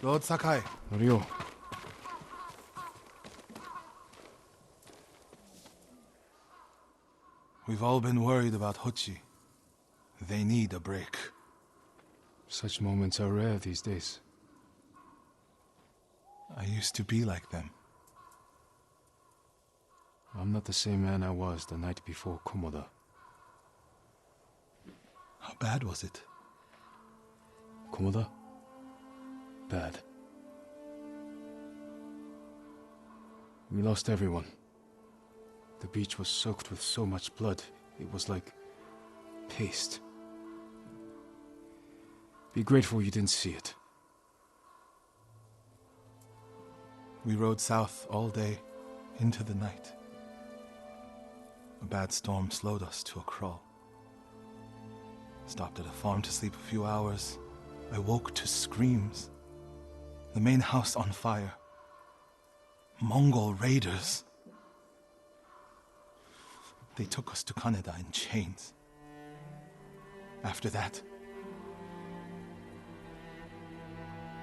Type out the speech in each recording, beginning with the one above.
Lord Sakai. Ryo. We've all been worried about Hochi. They need a break. Such moments are rare these days. I used to be like them. I'm not the same man I was the night before Komoda. How bad was it? Komoda? Bad. We lost everyone. The beach was soaked with so much blood, it was like paste. Be grateful you didn't see it. We rode south all day, into the night. A bad storm slowed us to a crawl. Stopped at a farm to sleep a few hours. I woke to screams. The main house on fire. Mongol raiders. They took us to Kaneda in chains. After that,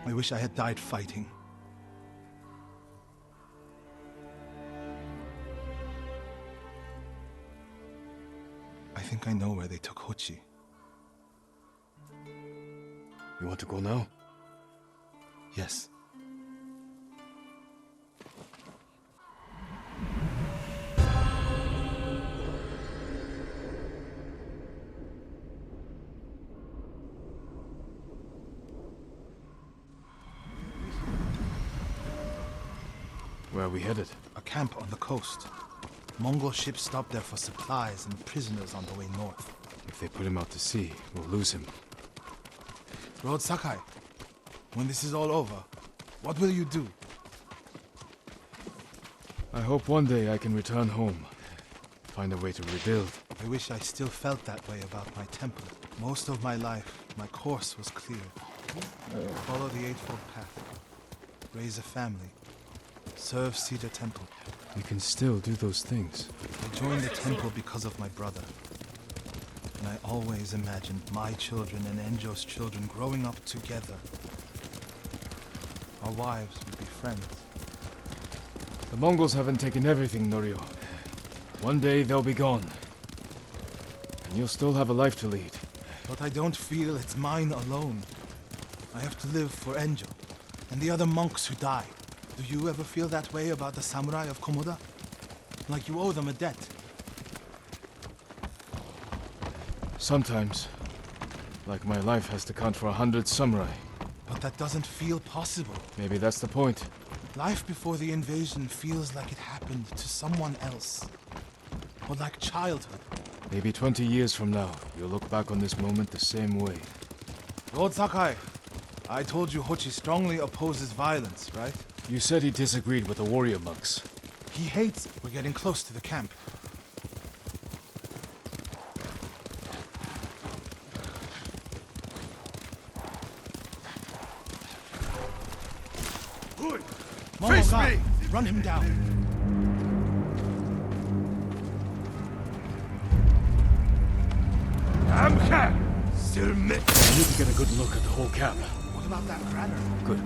I wish I had died fighting. I think I know where they took Hochi. You want to go now? Yes. Where are we headed? A camp on the coast. Mongol ships stopped there for supplies and prisoners on the way north. If they put him out to sea, we'll lose him. Lord Sakai, when this is all over, what will you do? I hope one day I can return home. Find a way to rebuild. I wish I still felt that way about my temple. Most of my life, my course was clear. Follow the Eightfold Path. Raise a family. Serve Cedar Temple. You can still do those things. I joined the temple because of my brother. And I always imagined my children and Enjo's children growing up together. Our wives would be friends. The Mongols haven't taken everything, Norio. One day they'll be gone. And you'll still have a life to lead. But I don't feel it's mine alone. I have to live for Enjo and the other monks who died. Do you ever feel that way about the samurai of Komoda? Like you owe them a debt? Sometimes. Like my life has to count for 100 samurai. But that doesn't feel possible. Maybe that's the point. Life before the invasion feels like it happened to someone else. Or like childhood. Maybe 20 years from now, you'll look back on this moment the same way. Lord Sakai, I told you Hochi strongly opposes violence, right? You said he disagreed with the warrior monks. He hates it. We're getting close to the camp. Face me! Run him down. Amka! I need to get a good look at the whole camp. What about that granner? Good.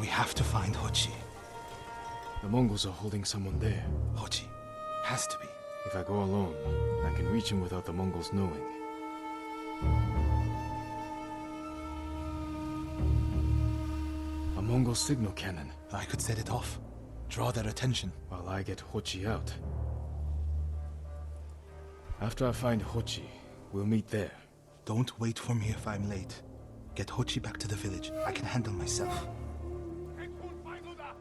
We have to find Hochi. The Mongols are holding someone there. Hochi. Has to be. If I go alone, I can reach him without the Mongols knowing. A Mongol signal cannon. I could set it off. Draw their attention. While I get Hochi out. After I find Hochi, we'll meet there. Don't wait for me if I'm late. Get Hochi back to the village. I can handle myself.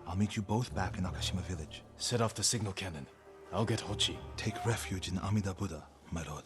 I'll meet you both back in Akashima village. Set off the signal cannon. I'll get Hochi. Take refuge in Amida Buddha, my lord.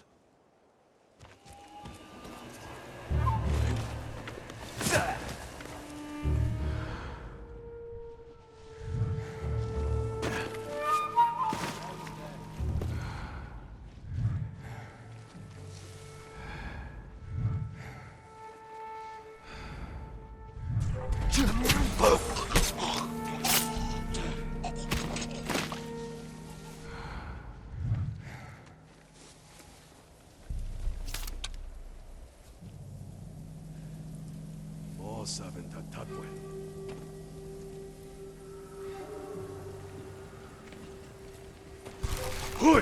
Hui!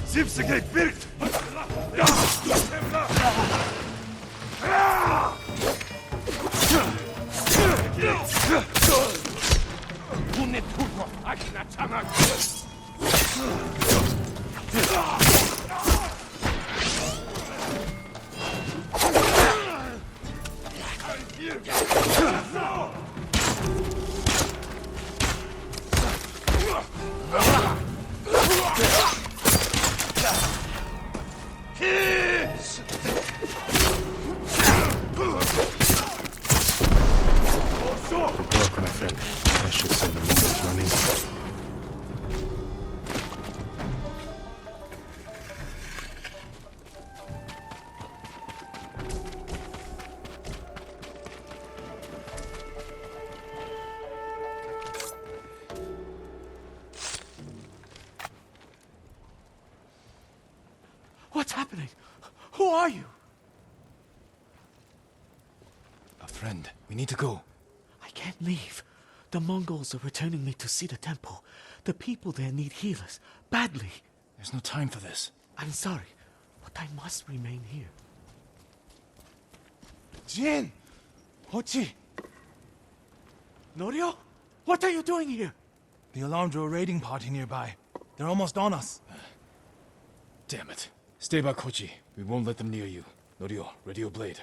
Zipsige Bild! Broke, my friend. I should send the Mongols running. What's happening? Who are you? A friend. We need to go. I can't leave. The Mongols are returning me to see the temple. The people there need healers. Badly. There's no time for this. I'm sorry, but I must remain here. Jin! Hochi! Norio? What are you doing here? The alarm drew a raiding party nearby. They're almost on us. Damn it. Stay back, Kochi. We won't let them near you. Norio, ready your blade.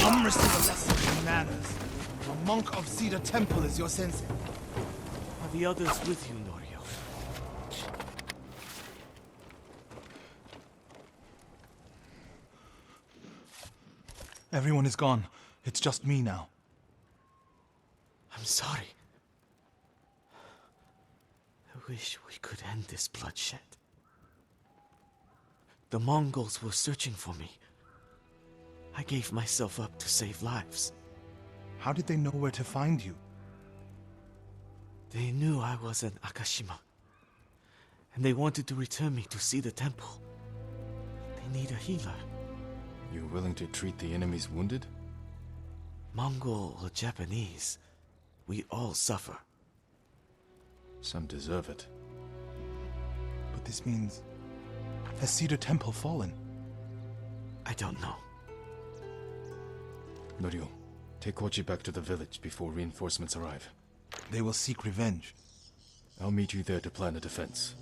Come receive a lesson in manners. A monk of Cedar Temple is your sensei. Are the others with you, Norio? Everyone is gone. It's just me now. I'm sorry. I wish we could end this bloodshed. The Mongols were searching for me. I gave myself up to save lives. How did they know where to find you? They knew I was an Akashima, and they wanted to return me to see the temple. They need a healer. You willing to treat the enemy's wounded? Mongol or Japanese, we all suffer. Some deserve it. But this means... has Cedar Temple fallen? I don't know. Norio, take Kochi back to the village before reinforcements arrive. They will seek revenge. I'll meet you there to plan a defense.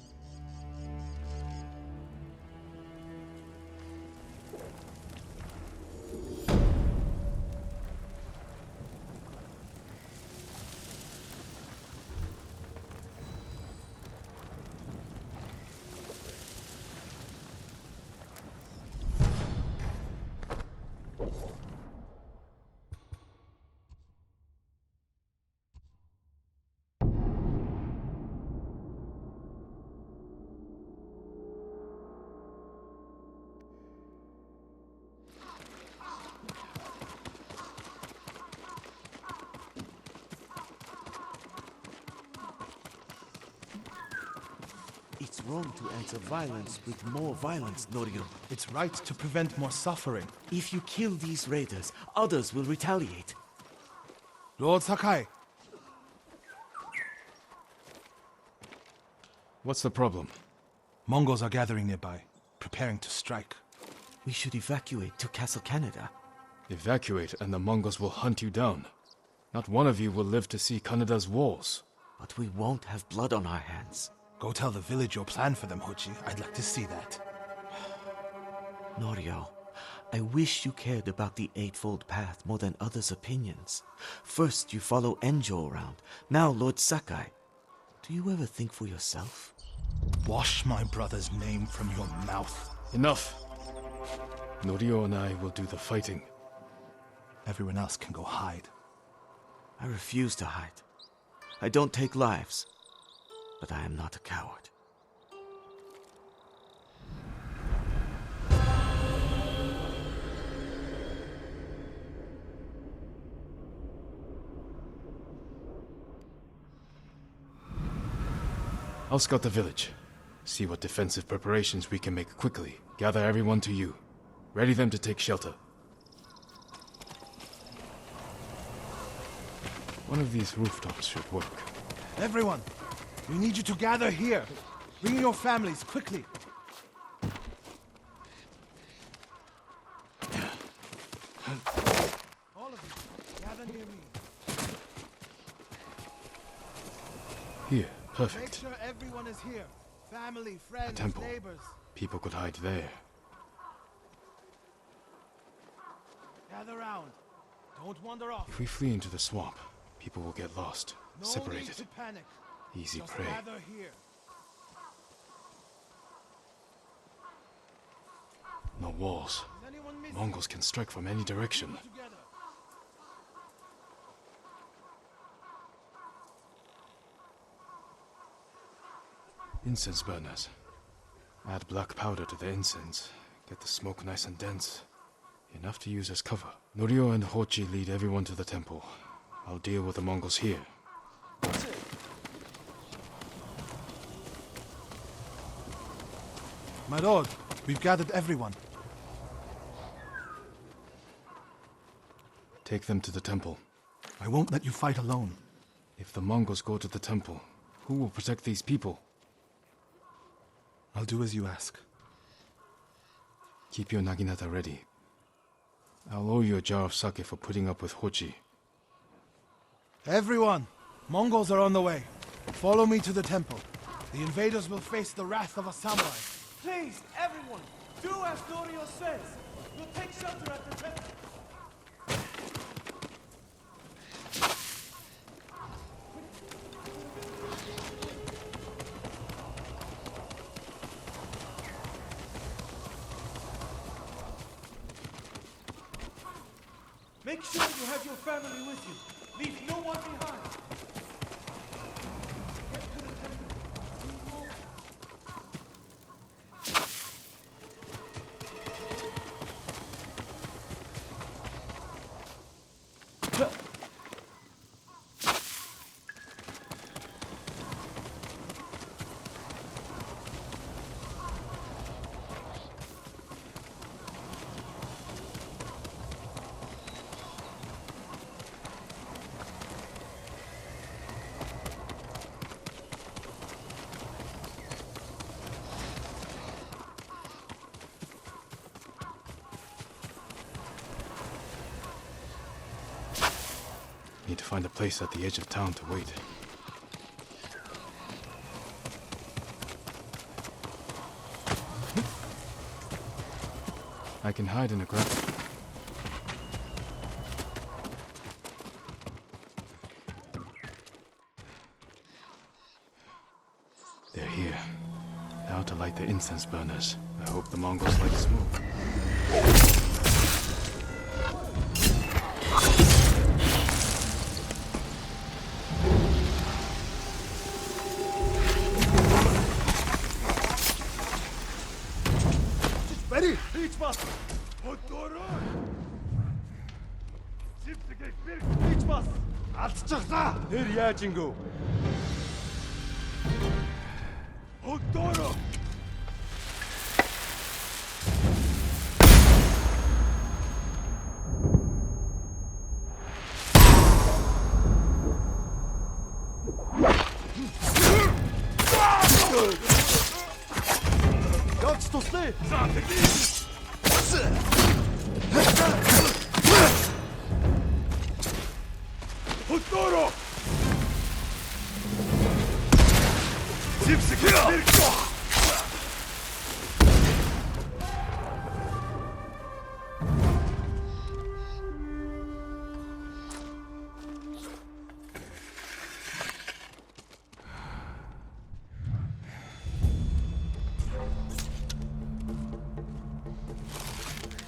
It's wrong to answer violence with more violence, Norio. It's right to prevent more suffering. If you kill these raiders, others will retaliate. Lord Sakai, What's the problem? Mongols are gathering nearby, preparing to strike. We should evacuate to Castle Canada. Evacuate and the Mongols will hunt you down. Not one of you will live to see Kanada's walls. But we won't have blood on our hands. Go tell the village your plan for them, Hochi. I'd like to see that. Norio, I wish you cared about the Eightfold Path more than others' opinions. First you follow Enjo around, now Lord Sakai. Do you ever think for yourself? Wash my brother's name from your mouth. Enough! Norio and I will do the fighting. Everyone else can go hide. I refuse to hide. I don't take lives, but I am not a coward. I'll scout the village. See what defensive preparations we can make quickly. Gather everyone to you. Ready them to take shelter. One of these rooftops should work. Everyone, we need you to gather here. Bring your families, quickly. All of you, gather near me. Here, Make perfect. sure everyone is here. Family, friends, temple. neighbors. People could hide there. Gather round. Don't wander off. If we flee into the swamp, people will get lost, No separated. need to panic. Easy Just prey. gather here. No walls. Is anyone missing? Mongols can strike from any direction. Together. Incense burners. Add black powder to the incense. Get the smoke nice and dense. Enough to use as cover. Norio and Hochi lead everyone to the temple. I'll deal with the Mongols here. My lord, we've gathered everyone. Take them to the temple. I won't let you fight alone. If the Mongols go to the temple, who will protect these people? I'll do as you ask. Keep your naginata ready. I'll owe you a jar of sake for putting up with Hochi. Everyone, Mongols are on the way. Follow me to the temple. The invaders will face the wrath of a samurai. Please, everyone, do as Norio says. We'll take shelter at the temple. Make sure you have your family with you. Leave no one behind. Need to find a place at the edge of town to wait. I can hide in a grab. They're here. Now to light the incense burners. I hope the Mongols like smoke. Ready? Reach bas. Motoru. Zipsige bir. Reach bas. Alçaksa. Nereye Jingo? Motoru. Как что ты? Futuro! Zipsikir!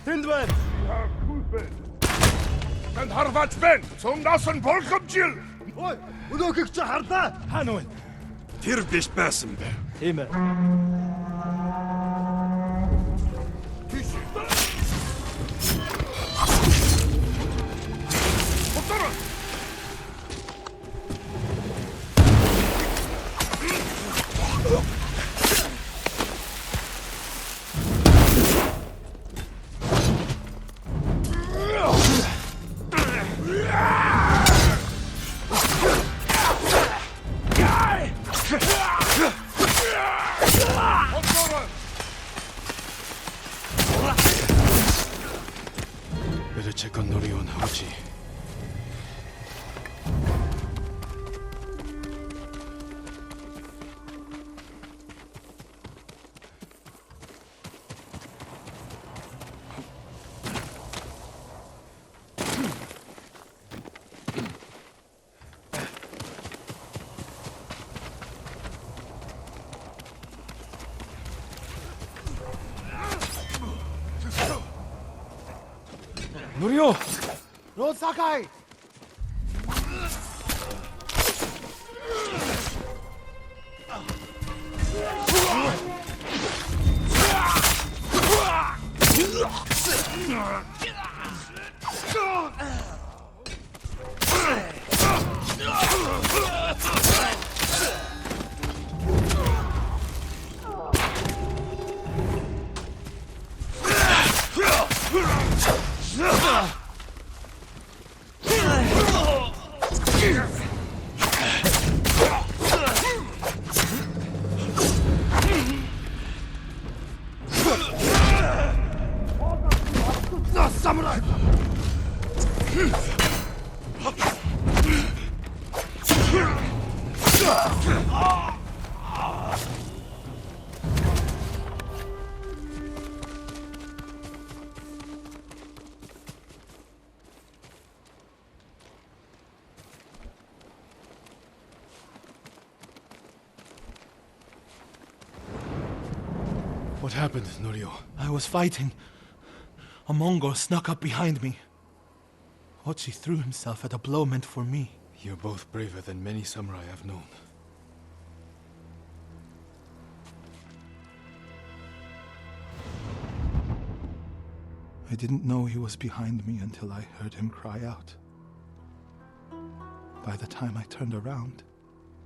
Hindwen! And harvat ben, zum nassen volkomjil! Ой, өнөөхийг чи харлаа. Хаана вэ? Тэр биш байсан бэ. Тийм ээ. Futuro! Better check on Norio and Hachi. Norio! Lord Sakai! Samurai! What happened, Norio? I was fighting. A Mongol snuck up behind me. Hochi threw himself at a blow meant for me. You're both braver than many samurai I've known. I didn't know he was behind me until I heard him cry out. By the time I turned around,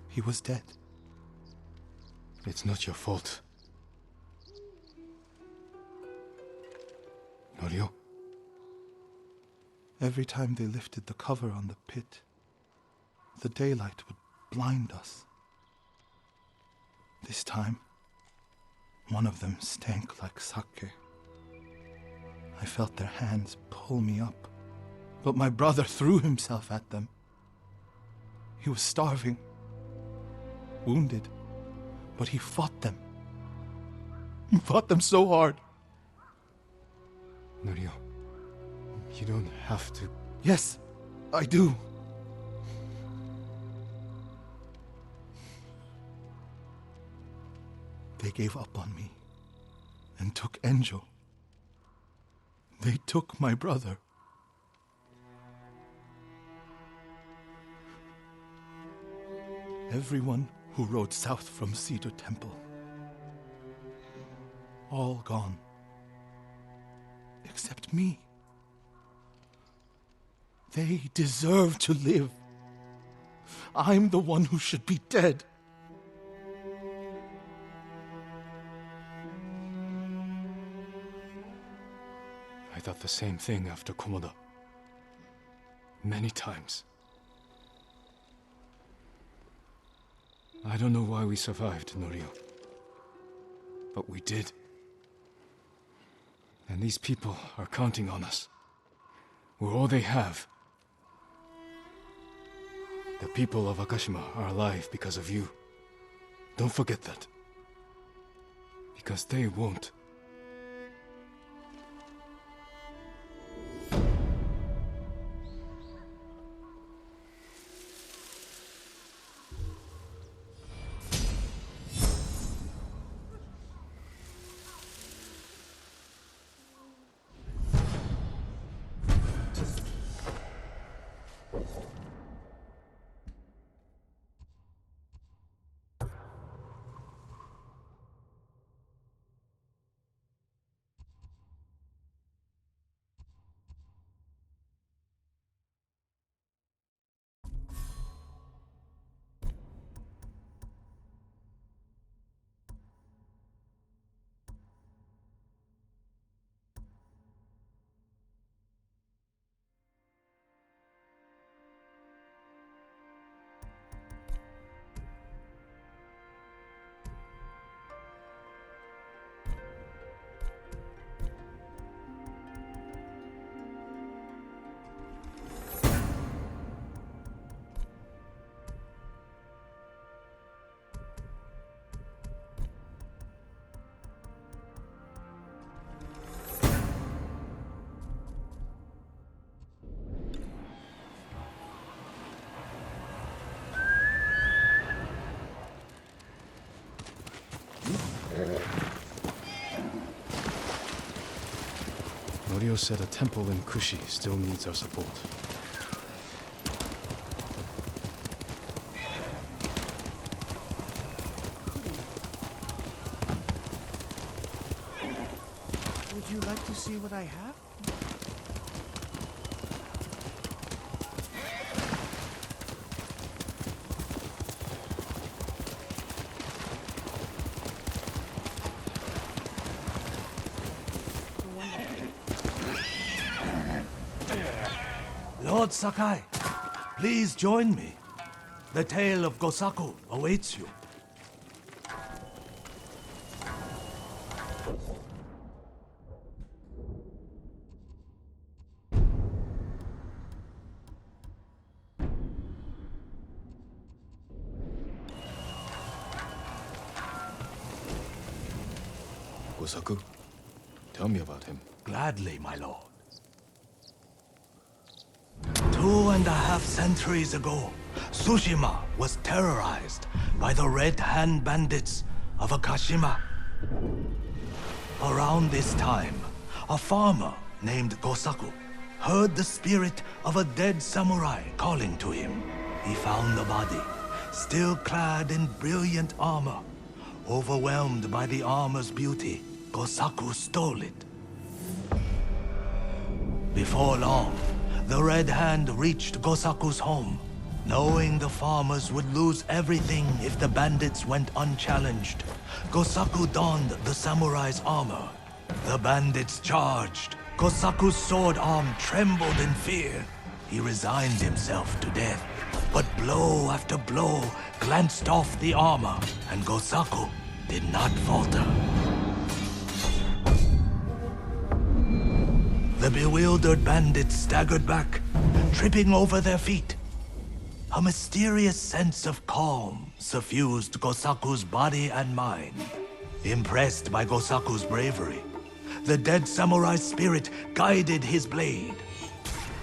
he was dead. It's not your fault. Norio? Every time they lifted the cover on the pit, the daylight would blind us. This time, one of them stank like sake. I felt their hands pull me up, but my brother threw himself at them. He was starving, wounded, but he fought them. He fought them so hard. Norio, you don't have to. Yes, I do. They gave up on me and took Enjo. They took my brother. Everyone who rode south from Cedar Temple. All gone. Except me. They deserve to live. I'm the one who should be dead. I thought the same thing after Komoda. Many times. I don't know why we survived, Norio. But we did. And these people are counting on us. We're all they have. The people of Akashima are alive because of you. Don't forget that. Because they won't. Norio said a temple in Kushi still needs our support. Would you like to see what I have? Lord Sakai, please join me. The tale of Gosaku awaits you. Gosaku, tell me about him. Gladly, my lord. 2.5 centuries ago, Tsushima was terrorized by the Red Hand bandits of Akashima. Around this time, a farmer named Gosaku heard the spirit of a dead samurai calling to him. He found the body, still clad in brilliant armor. Overwhelmed by the armor's beauty, Gosaku stole it. Before long, the Red Hand reached Gosaku's home. Knowing the farmers would lose everything if the bandits went unchallenged, Gosaku donned the samurai's armor. The bandits charged. Gosaku's sword arm trembled in fear. He resigned himself to death. But blow after blow glanced off the armor, and Gosaku did not falter. The bewildered bandits staggered back, tripping over their feet. A mysterious sense of calm suffused Gosaku's body and mind. Impressed by Gosaku's bravery, the dead samurai's spirit guided his blade.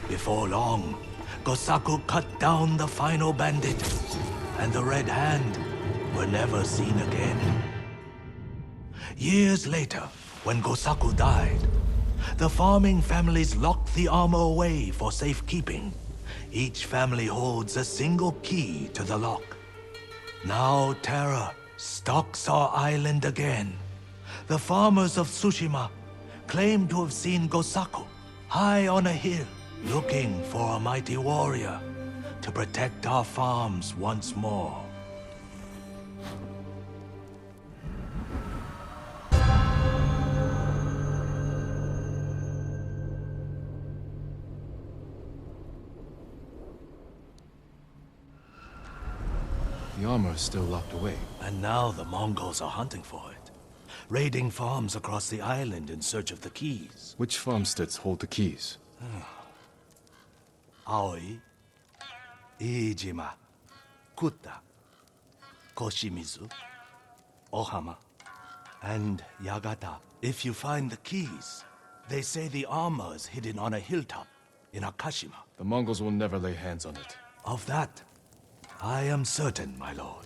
Before long, Gosaku cut down the final bandit, and the Red Hand were never seen again. Years later, when Gosaku died, the farming families locked the armor away for safekeeping. Each family holds a single key to the lock. Now terror stalks our island again. The farmers of Tsushima claim to have seen Gosaku high on a hill, looking for a mighty warrior to protect our farms once more. The armor is still locked away. And now the Mongols are hunting for it, raiding farms across the island in search of the keys. Which farmsteads hold the keys? Aoi, Iijima, Kuta, Koshimizu, Ohama, and Yagata. If you find the keys, they say the armor is hidden on a hilltop in Akashima. The Mongols will never lay hands on it. Of that, I am certain, my lord.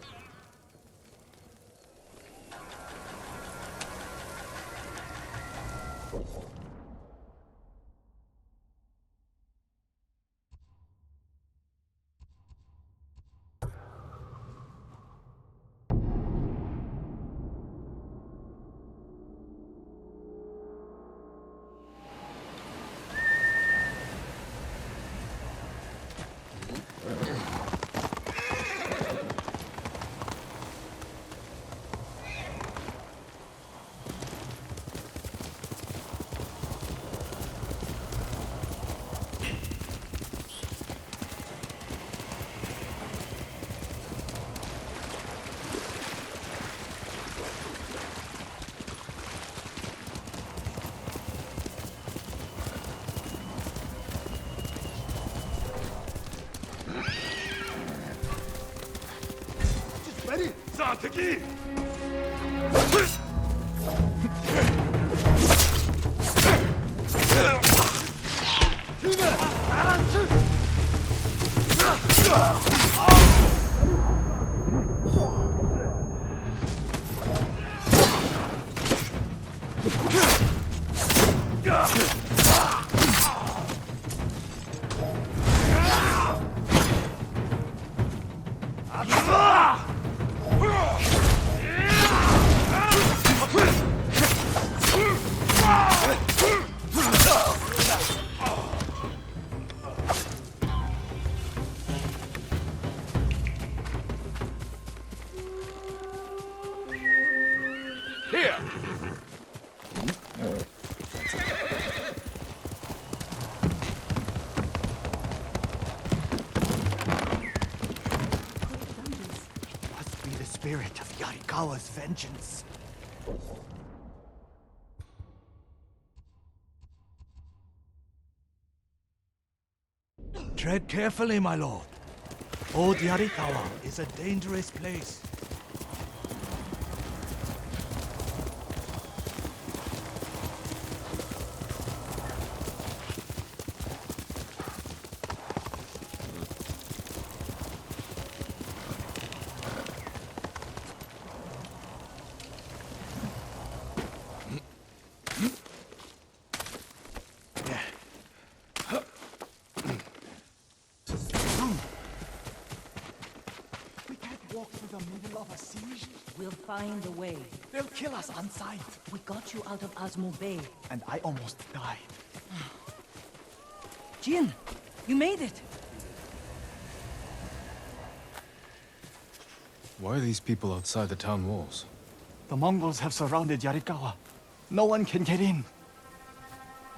Taki! Spirit of Yarikawa's vengeance. Tread carefully, my lord. Old Yarikawa is a dangerous place. We'll find a way. They'll kill us on sight. We got you out of Asmo Bay. And I almost died. Jin, you made it. Why are these people outside the town walls? The Mongols have surrounded Yarikawa. No one can get in.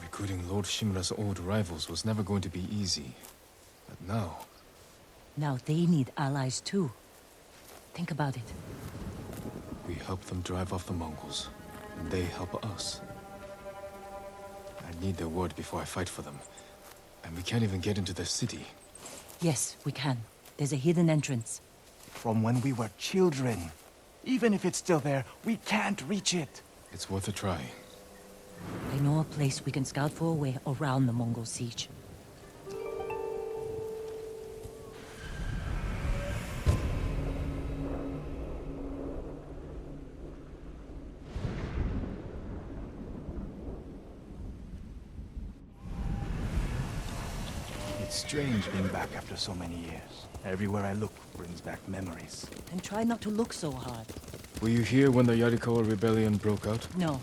Recruiting Lord Shimura's old rivals was never going to be easy. But now... Now they need allies too. Think about it. We help them drive off the Mongols, and they help us. I need their word before I fight for them. And we can't even get into the city. Yes, we can. There's a hidden entrance. From when we were children. Even if it's still there, we can't reach it. It's worth a try. I know a place we can scout for a way around the Mongol siege. It's strange being back after so many years. Everywhere I look brings back memories. And try not to look so hard. Were you here when the Yarikawa rebellion broke out? No,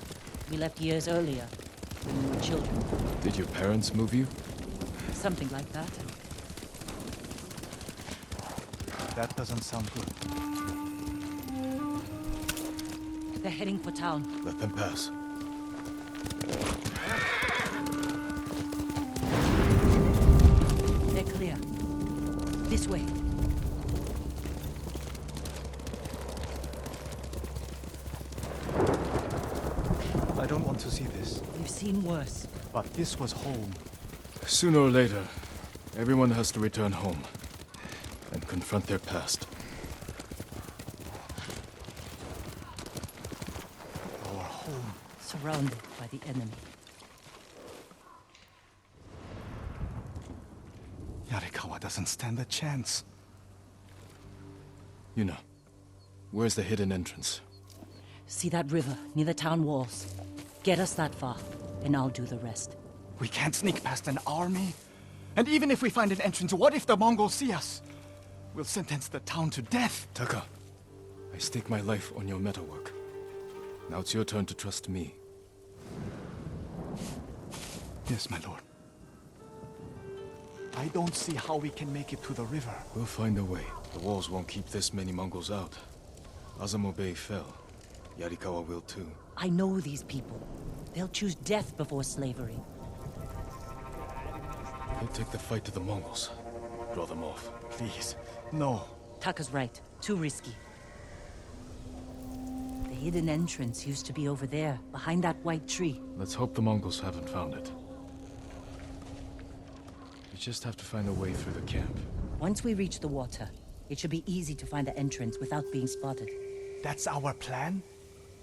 we left years earlier, when we were children. Did your parents move you? Something like that. That doesn't sound good. They're heading for town. Let them pass. They're clear. This way. I don't want to see this. We've seen worse. But this was home. Sooner or later, everyone has to return home and confront their past. surrounded by the enemy. Yarikawa doesn't stand a chance. Yuna, where's the hidden entrance? See that river near the town walls? Get us that far, and I'll do the rest. We can't sneak past an army. And even if we find an entrance, what if the Mongols see us? We'll sentence the town to death. Taka, I stake my life on your metalwork. Now it's your turn to trust me. Yes, my lord. I don't see how we can make it to the river. We'll find a way. The walls won't keep this many Mongols out. Azamo Bay fell. Yarikawa will too. I know these people. They'll choose death before slavery. He'll take the fight to the Mongols. Draw them off. Please, no. Taka's right. Too risky. The hidden entrance used to be over there, behind that white tree. Let's hope the Mongols haven't found it. We just have to find a way through the camp. Once we reach the water, it should be easy to find the entrance without being spotted. That's our plan?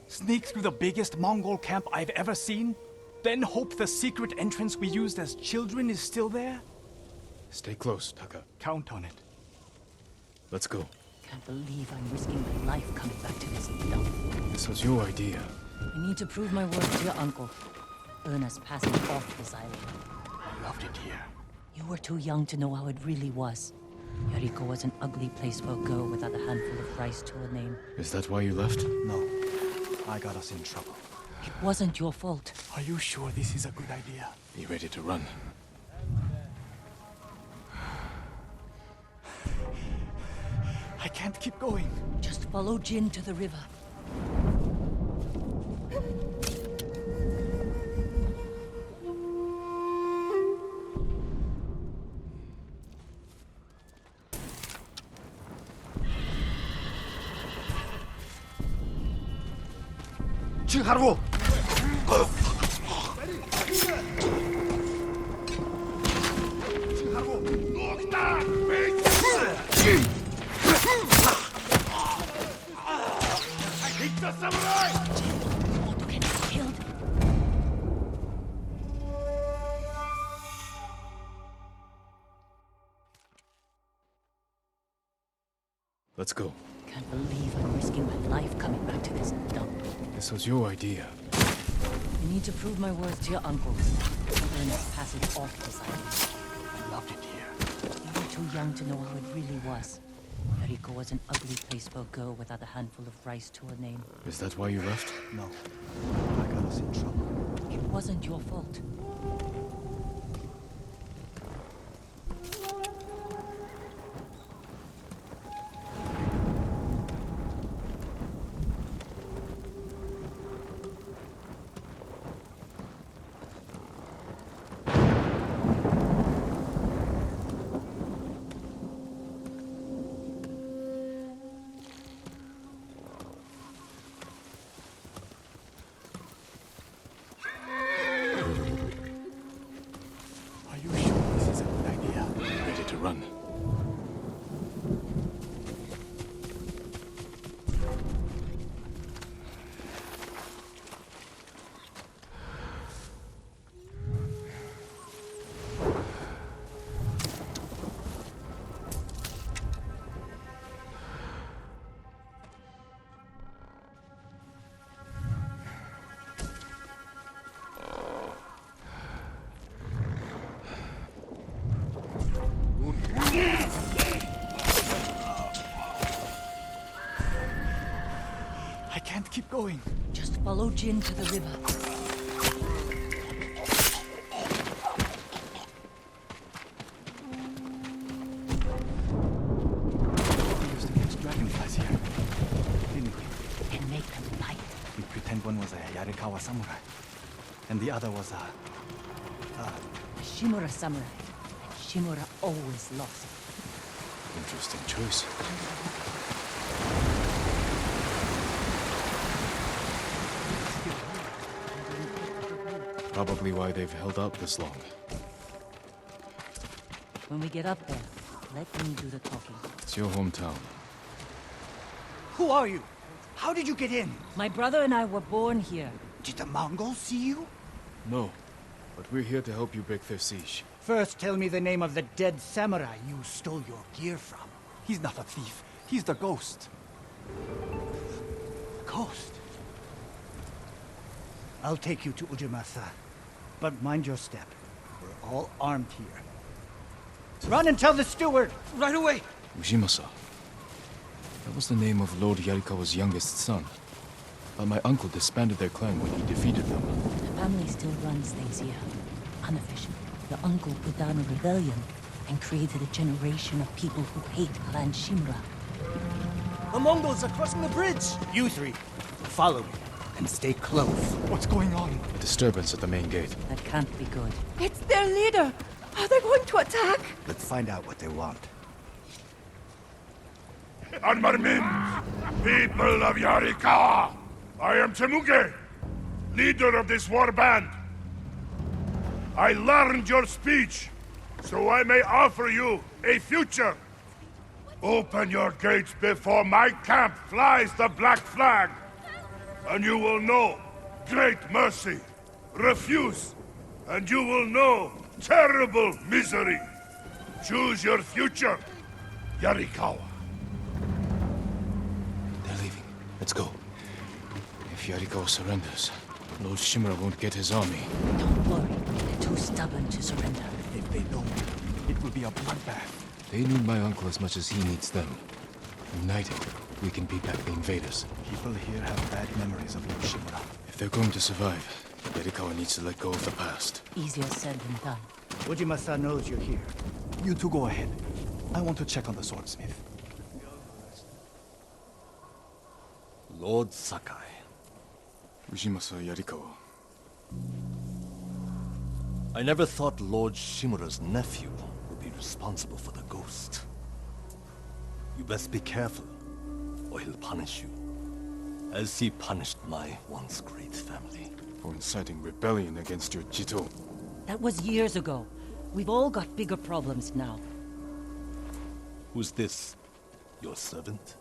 Sneak through the biggest Mongol camp I've ever seen? Then hope the secret entrance we used as children is still there? Stay close, Taka. Count on it. Let's go. Can't believe I'm risking my life coming back to this dump. This was your idea. I need to prove my worth to your uncle. Earn us passage off this island. I loved it here. You were too young to know how it really was. Yariko was an ugly place for a girl without a handful of rice to her name. Is that why you left? No. I got us in trouble. It wasn't your fault. Are you sure this is a good idea? Be ready to run. I can't keep going. Just follow Jin to the river. 하라고. Let's go. Can't believe I'm risking my life coming back to this dump. This was your idea. I need to prove my worth to your uncle. Earn us passage off this island. I loved it here. You were too young to know how it really was. Yariko was an ugly place for a girl without a handful of rice to her name. Is that why you left? No. I got us in trouble. It wasn't your fault. Are you sure this is a good idea? Ready to run. I can't keep going. Just follow Jin to the river. We used to catch dragonflies here, didn't we? And make them bite. We pretend one was a Yarikawa samurai, and the other was a Shimura samurai. And Shimura always lost. Interesting choice. Probably why they've held out this long. When we get up there, let me do the talking. It's your hometown. Who are you? How did you get in? My brother and I were born here. Did the Mongols see you? No, but we're here to help you break their siege. First, tell me the name of the dead samurai you stole your gear from. He's not a thief. He's the ghost. Ghost. I'll take you to Ujimasa. But mind your step. We're all armed here. Run and tell the steward! Right away! Ujimasa. That was the name of Lord Yarikawa's youngest son. But my uncle disbanded their clan when he defeated them. The family still runs things here. Unofficially. Your uncle put down a rebellion and created a generation of people who hate Clan Shimura. The Mongols are crossing the bridge! You three, follow me and stay close. What's going on? A disturbance at the main gate. That can't be good. It's their leader! Are they going to attack? Let's find out what they want. Armarmin, people of Yarikawa, I am Temuge, leader of this war band. I learned your speech, so I may offer you a future. Open your gates before my camp flies the black flag, and you will know great mercy. Refuse, and you will know terrible misery. Choose your future, Yarikawa. They're leaving. Let's go. If Yarikawa surrenders, Lord Shimura won't get his army. Don't worry. They're too stubborn to surrender. If they don't, it will be a bloodbath. They need my uncle as much as he needs them. United, we can beat back the invaders. People here have bad memories of Lord Shimura. If they're going to survive, Yarikawa needs to let go of the past. Easier said than done. Ujimasa knows you're here. You two go ahead. I want to check on the swordsmith. Lord Sakai. Ujimasa Yarikawa. I never thought Lord Shimura's nephew would be responsible for the ghost. You best be careful, or he'll punish you, as he punished my once great family. For inciting rebellion against your Jito. That was years ago. We've all got bigger problems now. Who's this? Your servant?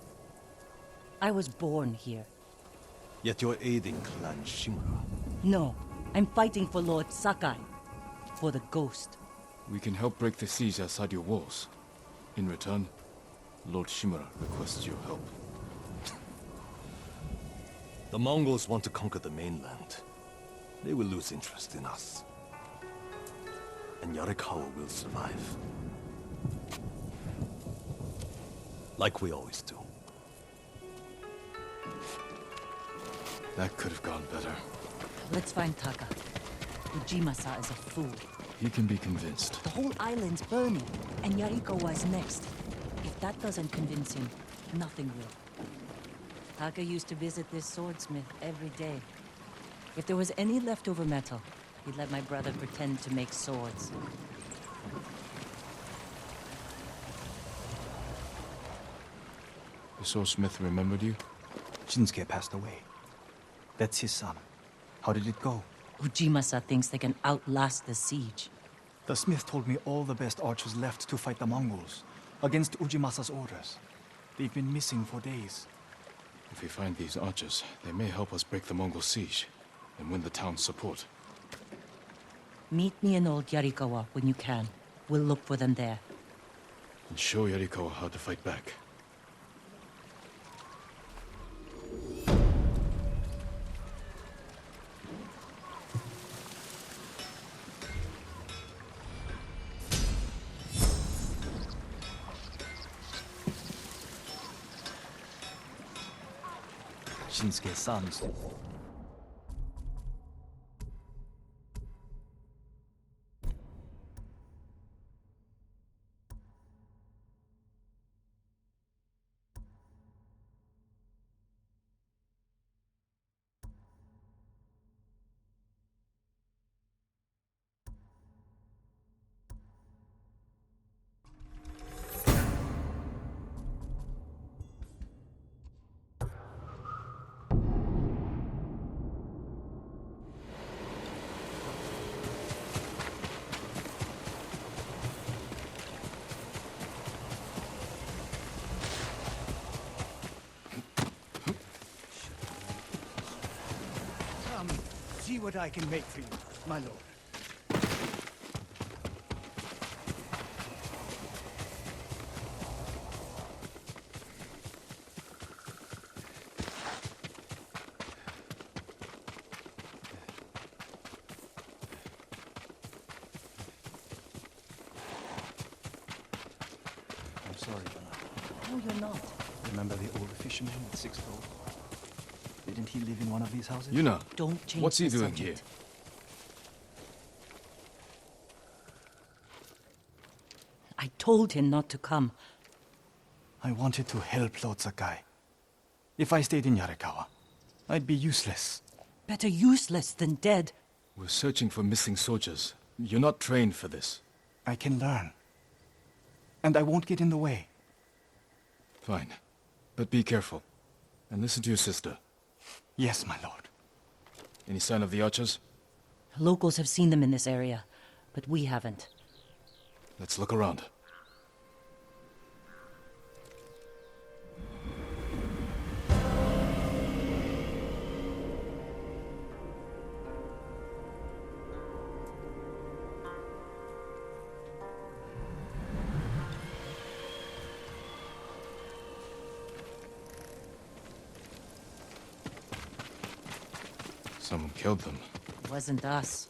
I was born here. Yet you're aiding Clan Shimura. No, I'm fighting for Lord Sakai. For the ghost. We can help break the siege outside your walls. In return, Lord Shimura requests your help. The Mongols want to conquer the mainland. They will lose interest in us. And Yarikawa will survive. Like we always do. That could have gone better. Let's find Taka. Ujimasa is a fool. He can be convinced. The whole island's burning, and Yarikawa is next. If that doesn't convince him, nothing will. Taka used to visit this swordsmith every day. If there was any leftover metal, he'd let my brother pretend to make swords. The swordsmith remembered you? Shinsuke passed away. That's his son. How did it go? Ujimasa thinks they can outlast the siege. The smith told me all the best archers left to fight the Mongols, against Ujimasa's orders. They've been missing for days. If we find these archers, they may help us break the Mongol siege and win the town's support. Meet me in Old Yarikawa when you can. We'll look for them there. And show Yarikawa how to fight back. Shinsuke-san's. what I can make for you, my lord. I'm sorry, Bernard. No, you're not. Remember the old fisherman with 6 gold? Didn't he live in one of these houses? Yuna, Don't change what's he the doing subject. here? I told him not to come. I wanted to help Lord Sakai. If I stayed in Yarikawa, I'd be useless. Better useless than dead. We're searching for missing soldiers. You're not trained for this. I can learn. And I won't get in the way. Fine. But be careful. And listen to your sister. Yes, my lord. Any sign of the archers? Locals have seen them in this area, but we haven't. Let's look around. Someone killed them. It wasn't us.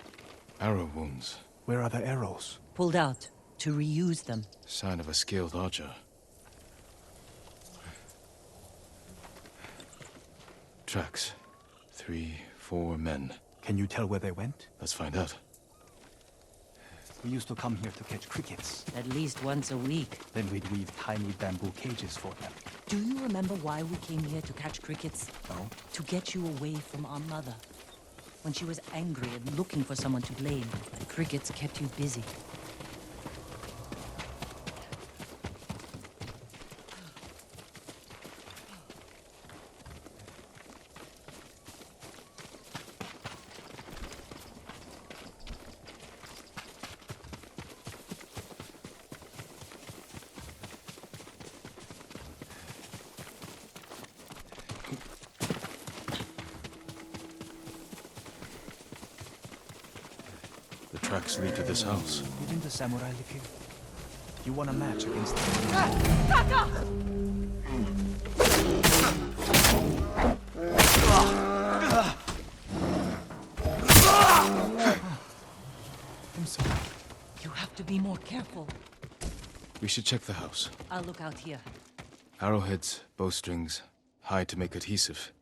Arrow wounds. Where are the arrows? Pulled out to reuse them. Sign of a skilled archer. Tracks. 3, 4 men. Can you tell where they went? Let's find out. We used to come here to catch crickets. At least once a week. Then we'd weave tiny bamboo cages for them. Do you remember why we came here to catch crickets? No? To get you away from our mother. When she was angry and looking for someone to blame, the crickets kept you busy. The tracks lead to this house. Didn't the samurai live here? You want a match against them? I'm sorry. You have to be more careful. We should check the house. I'll look out here. Arrowheads, bowstrings, hide to make adhesive.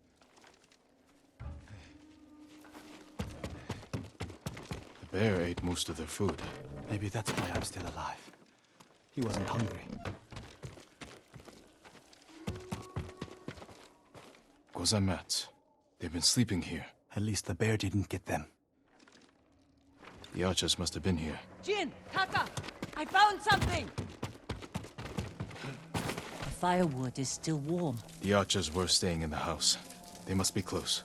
The bear ate most of their food. Maybe that's why I'm still alive. He wasn't hungry. Gozan mats. They've been sleeping here. At least the bear didn't get them. The archers must have been here. Jin! Taka! I found something! The firewood is still warm. The archers were staying in the house. They must be close.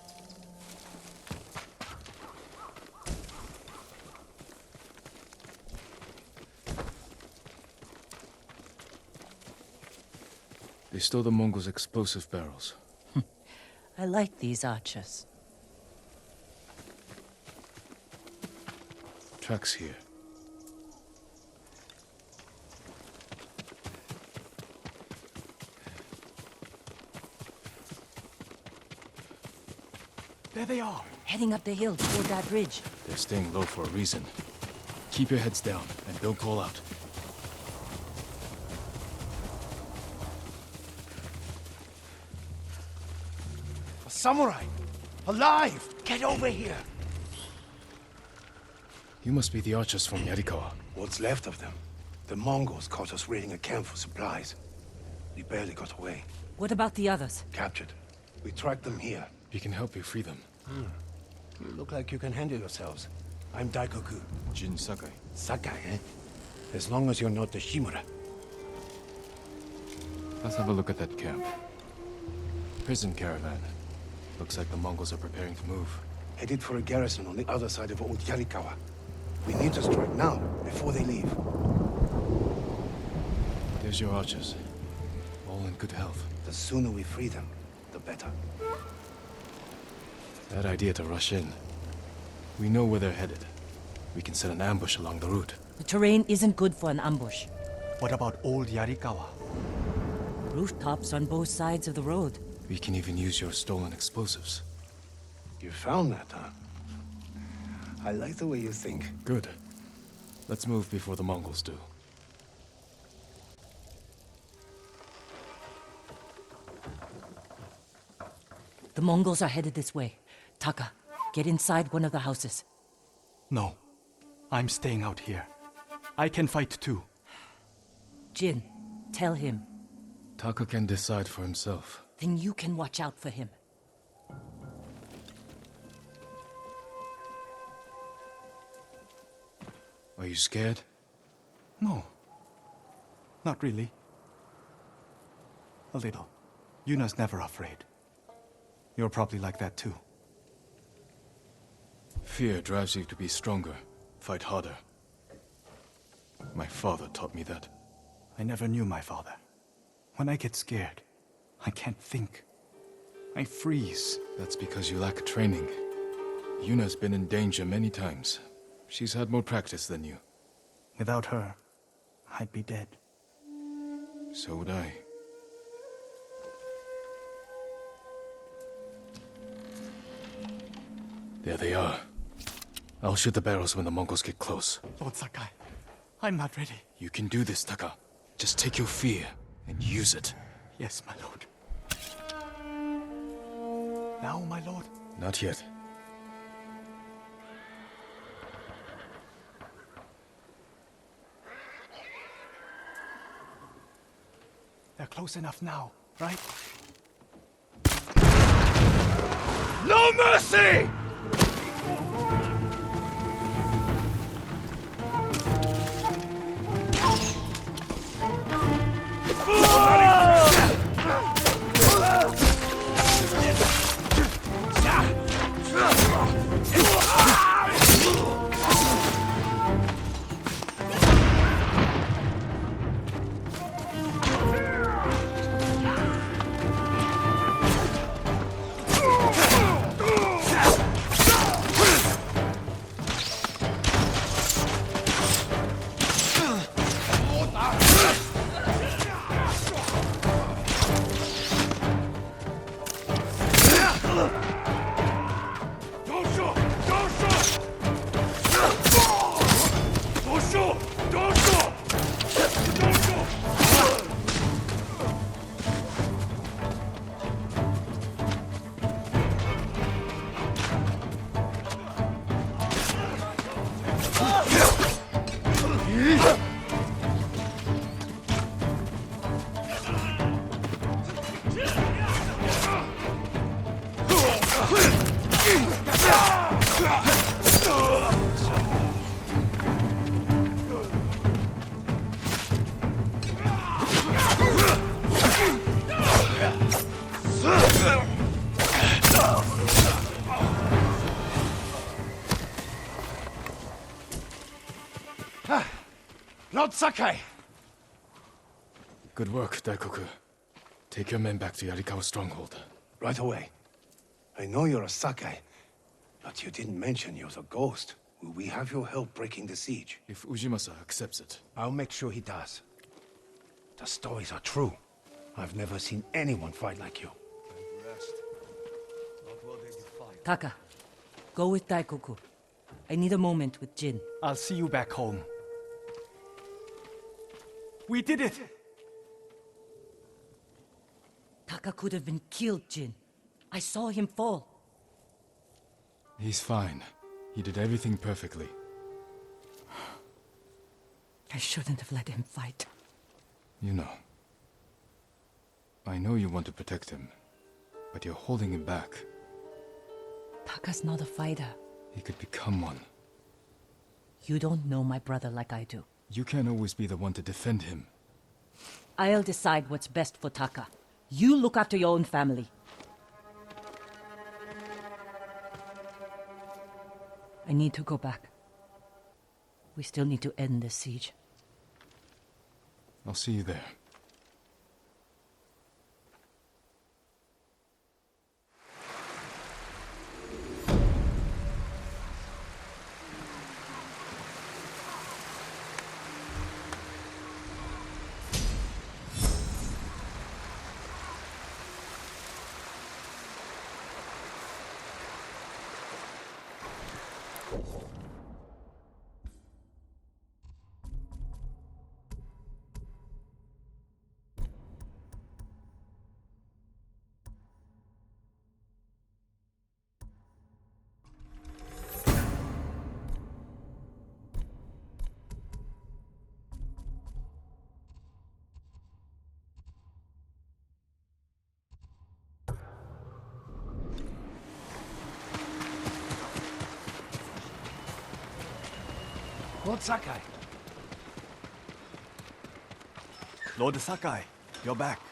They stole the Mongols' explosive barrels. I like these archers. Tracks here. There they are. Heading up the hill toward that ridge. They're staying low for a reason. Keep your heads down and don't call out. A samurai! Alive! Get over here! You must be the archers from Yarikawa. What's left of them? The Mongols caught us raiding a camp for supplies. We barely got away. What about the others? Captured. We tracked them here. We can help you free them. You look like you can handle yourselves. I'm Daikoku. Jin Sakai. Sakai, eh? As long as you're not the Shimura. Let's have a look at that camp. Prison caravan. Looks like the Mongols are preparing to move. Headed for a garrison on the other side of Old Yarikawa. We need to strike now, before they leave. There's your archers. All in good health. The sooner we free them, the better. Bad idea to rush in. We know where they're headed. We can set an ambush along the route. The terrain isn't good for an ambush. What about old Yarikawa? Rooftops on both sides of the road. We can even use your stolen explosives. You found that, huh? I like the way you think. Good. Let's move before the Mongols do. The Mongols are headed this way. Taka, get inside one of the houses. No. I'm staying out here. I can fight too. Jin, tell him. Taka can decide for himself. Then you can watch out for him. Are you scared? No. Not really. A little. Yuna's never afraid. You're probably like that too. Fear drives you to be stronger, fight harder. My father taught me that. I never knew my father. When I get scared, I can't think. I freeze. That's because you lack training. Yuna's been in danger many times. She's had more practice than you. Without her, I'd be dead. So would I. There they are. I'll shoot the barrels when the Mongols get close. Lord Sakai, I'm not ready. You can do this, Taka. Just take your fear and use it. Yes, my lord. Now, my lord? Not yet. They're close enough now, right? No mercy! Lord Sakai! Good work, Daikoku. Take your men back to Yarikawa stronghold. Right away. I know you're a Sakai, but you didn't mention you're a ghost. Will we have your help breaking the siege? If Ujimasa accepts it. I'll make sure he does. The stories are true. I've never seen anyone fight like you. Taka, go with Daikoku. I need a moment with Jin. I'll see you back home. We did it! Taka could have been killed, Jin. I saw him fall. He's fine. He did everything perfectly. I shouldn't have let him fight. You know. I know you want to protect him, but you're holding him back. Taka's not a fighter. He could become one. You don't know my brother like I do. You can't always be the one to defend him. I'll decide what's best for Taka. You look after your own family. I need to go back. We still need to end this siege. I'll see you there. Lord Sakai. Lord Sakai, you're back.